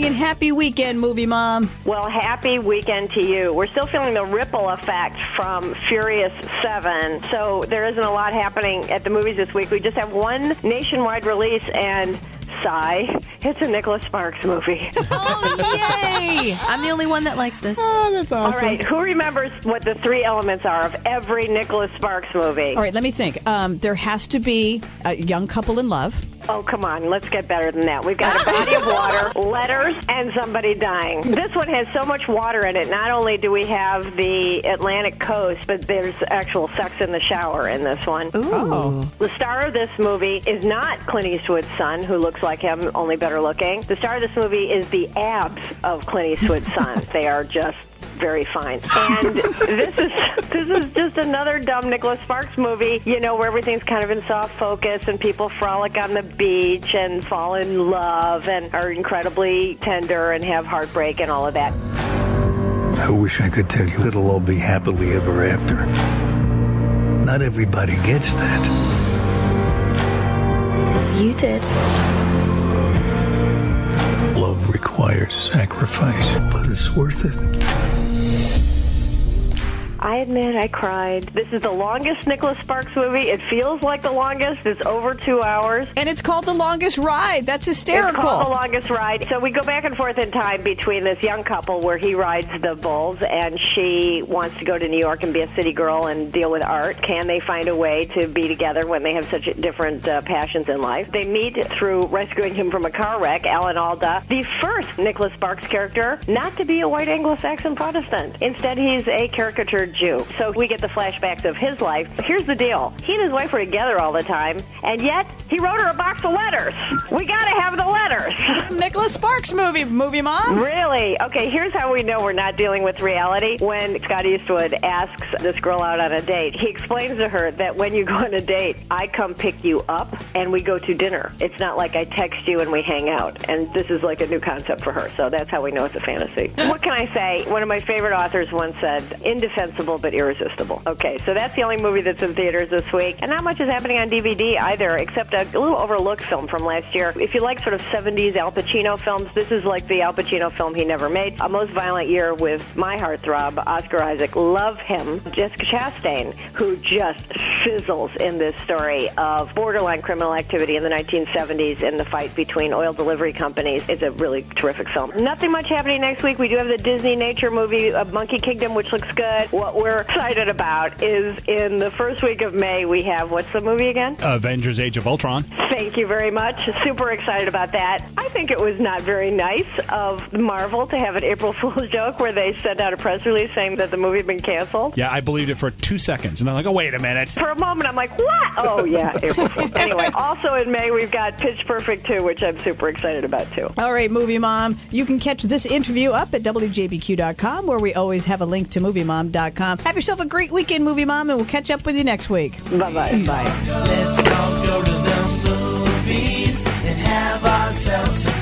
morning and happy weekend, Movie Mom. Well, happy weekend to you. We're still feeling the ripple effect from Furious 7, so there isn't a lot happening at the movies this week. We just have one nationwide release, and sigh, it's a Nicholas Sparks movie. Oh, yay! I'm the only one that likes this. Oh, that's awesome. All right, who remembers what the three elements are of every Nicholas Sparks movie? All right, let me think. There has to be a young couple in love. Oh, come on. Let's get better than that. We've got a body of water, letters, and somebody dying. This one has so much water in it. Not only do we have the Atlantic coast, but there's actual sex in the shower in this one. Ooh. Oh. The star of this movie is not Clint Eastwood's son, who looks like him, only better looking. The star of this movie is the abs of Clint Eastwood's son. They are just very fine. And this is just another dumb Nicholas Sparks movie, you know, where everything's kind of in soft focus and people frolic on the beach and fall in love and are incredibly tender and have heartbreak and all of that. I wish I could tell you it'll all be happily ever after. Not everybody gets that. You did. Love requires sacrifice, but it's worth it. I admit I cried. This is the longest Nicholas Sparks movie. It feels like the longest. It's over 2 hours. And it's called The Longest Ride. That's hysterical. It's called The Longest Ride. So we go back and forth in time between this young couple where he rides the bulls and she wants to go to New York and be a city girl and deal with art. Can they find a way to be together when they have such different passions in life? They meet through rescuing him from a car wreck, Alan Alda, the first Nicholas Sparks character not to be a white Anglo-Saxon Protestant. Instead, he's a caricatured Jew. So we get the flashbacks of his life. Here's the deal. He and his wife were together all the time, and yet he wrote her a box of letters. We got to have the letters. Nicholas Sparks movie, Movie Mom. Really? Okay, here's how we know we're not dealing with reality. When Scott Eastwood asks this girl out on a date, he explains to her that when you go on a date, I come pick you up and we go to dinner. It's not like I text you and we hang out. And this is like a new concept for her, so that's how we know it's a fantasy. What can I say? One of my favorite authors once said, indefensible but irresistible. Okay, so that's the only movie that's in theaters this week. And not much is happening on DVD either, except a little overlooked film from last year. If you like sort of 70s Al Pacino films, this is like the Al Pacino film he never made. A Most Violent Year with my heartthrob, Oscar Isaac. Love him. Jessica Chastain, who just fizzles in this story of borderline criminal activity in the 1970s and the fight between oil delivery companies. It's a really terrific film. Nothing much happening next week. We do have the Disney nature movie, Monkey Kingdom, which looks good. What we're excited about is in the first week of May, we have, what's the movie again? Avengers Age of Ultron. Thank you very much. Super excited about that. I think it was not very nice of Marvel to have an April Fool's joke where they sent out a press release saying that the movie had been canceled. Yeah, I believed it for 2 seconds, and I'm like, oh, wait a minute. For a moment, I'm like, what? Oh, yeah, April Fool's. Anyway, also in May, we've got Pitch Perfect 2, which I'm super excited about, too. All right, Movie Mom. You can catch this interview up at WJBQ.com, where we always have a link to MovieMom.com. Have yourself a great weekend, Movie Mom, and we'll catch up with you next week. Bye-bye. Bye. Let's all go to the movies and have ourselves a